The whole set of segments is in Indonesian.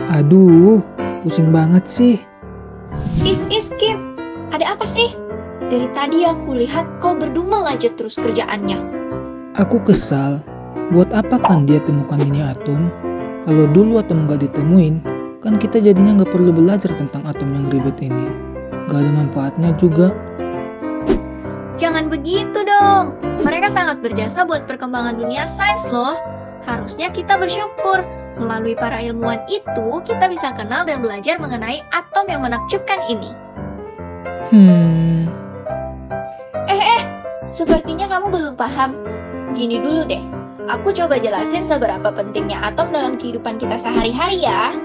Aduh, pusing banget sih. Kim, ada apa sih? Dari tadi aku lihat kau berdumel aja terus kerjaannya. Aku kesal. Buat apa kan dia temukan ini atom? Kalau dulu atom nggak ditemuin, kan kita jadinya nggak perlu belajar tentang atom yang ribet ini. Gak ada manfaatnya juga. Jangan begitu dong. Mereka sangat berjasa buat perkembangan dunia sains loh. Harusnya kita bersyukur. Melalui para ilmuwan itu, kita bisa kenal dan belajar mengenai atom yang menakjubkan ini. Sepertinya kamu belum paham. Gini dulu deh, aku coba jelasin seberapa pentingnya atom dalam kehidupan kita sehari-hari ya.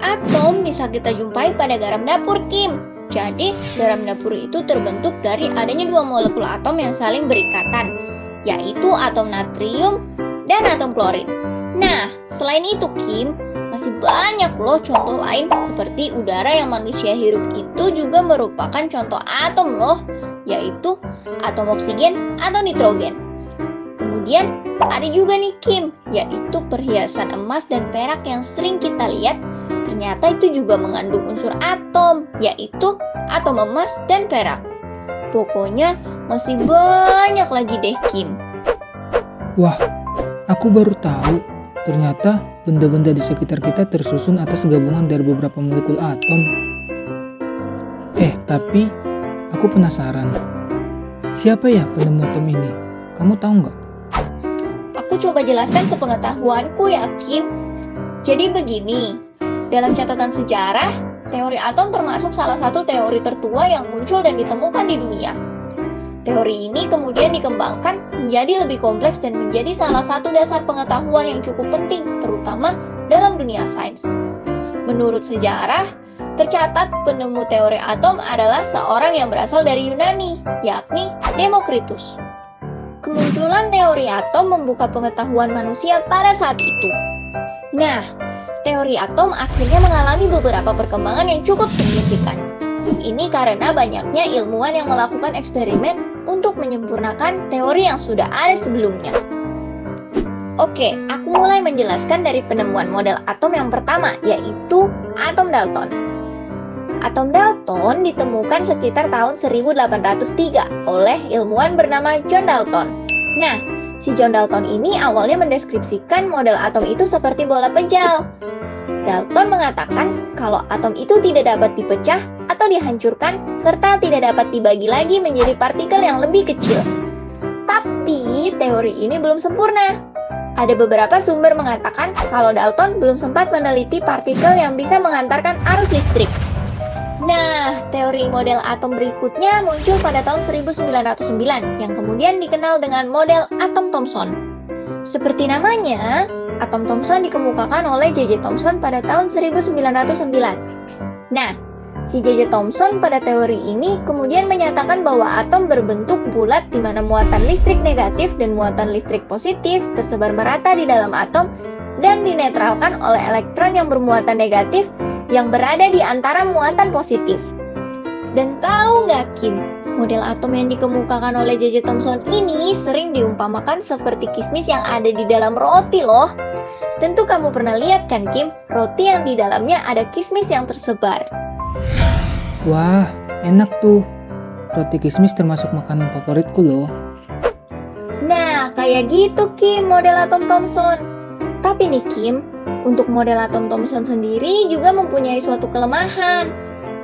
Atom bisa kita jumpai pada garam dapur, Kim. Jadi, garam dapur itu terbentuk dari adanya dua molekul atom yang saling berikatan, yaitu atom natrium dan atom klorin. Nah, selain itu, Kim, masih banyak loh contoh lain seperti udara yang manusia hirup itu juga merupakan contoh atom loh, yaitu atom oksigen atau nitrogen. Kemudian ada juga nih Kim, yaitu perhiasan emas dan perak yang sering kita lihat. Ternyata itu juga mengandung unsur atom, yaitu atom emas dan perak. Pokoknya masih banyak lagi deh Kim. Wah, aku baru tahu. Ternyata benda-benda di sekitar kita tersusun atas gabungan dari beberapa molekul atom. Tapi aku penasaran. Siapa ya penemu atom ini? Kamu tahu nggak? Aku coba jelaskan sepengetahuanku ya Kim. Jadi begini, dalam catatan sejarah, teori atom termasuk salah satu teori tertua yang muncul dan ditemukan di dunia. Teori ini kemudian dikembangkan menjadi lebih kompleks dan menjadi salah satu dasar pengetahuan yang cukup penting, terutama dalam dunia sains. Menurut sejarah, tercatat penemu teori atom adalah seorang yang berasal dari Yunani, yakni Demokritus. Kemunculan teori atom membuka pengetahuan manusia pada saat itu. Nah, teori atom akhirnya mengalami beberapa perkembangan yang cukup signifikan. Ini karena banyaknya ilmuwan yang melakukan eksperimen untuk menyempurnakan teori yang sudah ada sebelumnya. Oke, aku mulai menjelaskan dari penemuan model atom yang pertama, yaitu atom Dalton. Atom Dalton ditemukan sekitar tahun 1803 oleh ilmuwan bernama John Dalton. Nah, si John Dalton ini awalnya mendeskripsikan model atom itu seperti bola pejal. Dalton mengatakan kalau atom itu tidak dapat dipecah atau dihancurkan, serta tidak dapat dibagi lagi menjadi partikel yang lebih kecil. Tapi, teori ini belum sempurna. Ada beberapa sumber mengatakan kalau Dalton belum sempat meneliti partikel yang bisa mengantarkan arus listrik. Nah, teori model atom berikutnya muncul pada tahun 1909 yang kemudian dikenal dengan model atom Thomson. Seperti namanya, atom Thomson dikemukakan oleh J.J. Thomson pada tahun 1909. Nah, si J.J. Thomson pada teori ini kemudian menyatakan bahwa atom berbentuk bulat di mana muatan listrik negatif dan muatan listrik positif tersebar merata di dalam atom dan dinetralkan oleh elektron yang bermuatan negatif yang berada di antara muatan positif. Dan tahu nggak Kim, model atom yang dikemukakan oleh J.J. Thomson ini sering diumpamakan seperti kismis yang ada di dalam roti loh. Tentu kamu pernah lihat kan Kim, roti yang di dalamnya ada kismis yang tersebar. Wah, enak tuh. Roti kismis termasuk makanan favoritku loh. Nah, kayak gitu Kim model atom Thomson. Tapi nih Kim, untuk model atom Thomson sendiri juga mempunyai suatu kelemahan.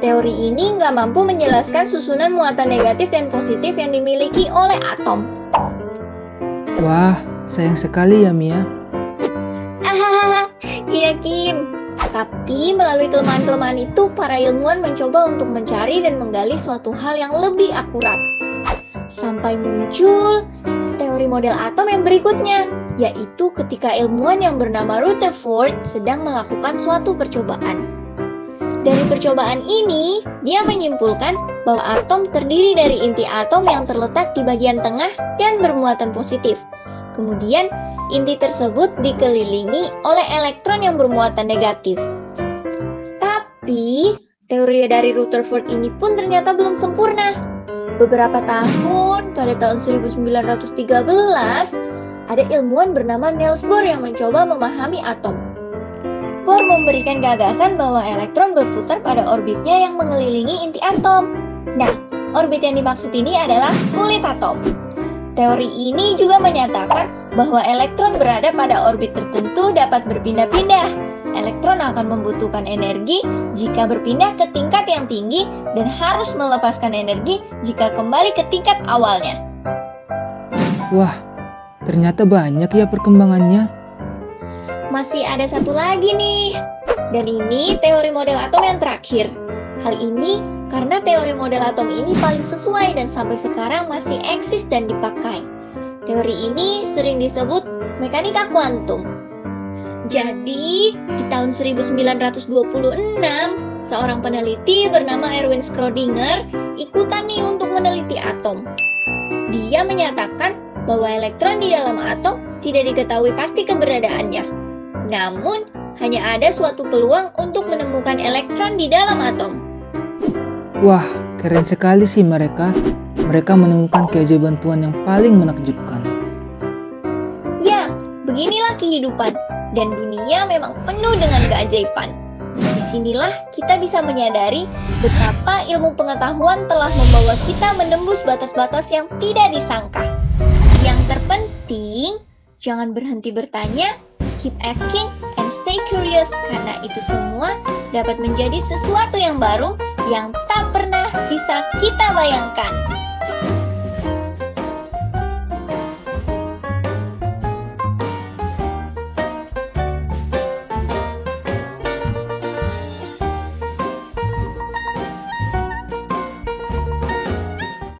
Teori ini nggak mampu menjelaskan susunan muatan negatif dan positif yang dimiliki oleh atom. Wah, sayang sekali ya Mia. Iya Kim. Tapi melalui kelemahan-kelemahan itu, para ilmuwan mencoba untuk mencari dan menggali suatu hal yang lebih akurat. Sampai muncul teori model atom yang berikutnya, yaitu ketika ilmuwan yang bernama Rutherford sedang melakukan suatu percobaan. Dari percobaan ini, dia menyimpulkan bahwa atom terdiri dari inti atom yang terletak di bagian tengah dan bermuatan positif. Kemudian, inti tersebut dikelilingi oleh elektron yang bermuatan negatif. Tapi, teori dari Rutherford ini pun ternyata belum sempurna. Beberapa tahun, pada tahun 1913, ada ilmuwan bernama Niels Bohr yang mencoba memahami atom. Bohr memberikan gagasan bahwa elektron berputar pada orbitnya yang mengelilingi inti atom. Nah, orbit yang dimaksud ini adalah kulit atom. Teori ini juga menyatakan bahwa elektron berada pada orbit tertentu dapat berpindah-pindah. Elektron akan membutuhkan energi jika berpindah ke tingkat yang tinggi dan harus melepaskan energi jika kembali ke tingkat awalnya. Wah, ternyata banyak ya perkembangannya. Masih ada satu lagi nih. Dan ini teori model atom yang terakhir. Hal ini karena teori model atom ini paling sesuai dan sampai sekarang masih eksis dan dipakai. Teori ini sering disebut mekanika kuantum. Jadi, di tahun 1926, seorang peneliti bernama Erwin Schrödinger ikutan nih untuk meneliti atom. Dia menyatakan bahwa elektron di dalam atom tidak diketahui pasti keberadaannya. Namun, hanya ada suatu peluang untuk menemukan elektron di dalam atom. Wah, keren sekali sih mereka. Mereka menemukan keajaiban Tuhan yang paling menakjubkan. Ya, beginilah kehidupan. Dan dunia memang penuh dengan keajaiban. Disinilah kita bisa menyadari betapa ilmu pengetahuan telah membawa kita menembus batas-batas yang tidak disangka. Yang terpenting, jangan berhenti bertanya, keep asking, and stay curious, karena itu semua dapat menjadi sesuatu yang baru yang tak pernah bisa kita bayangkan.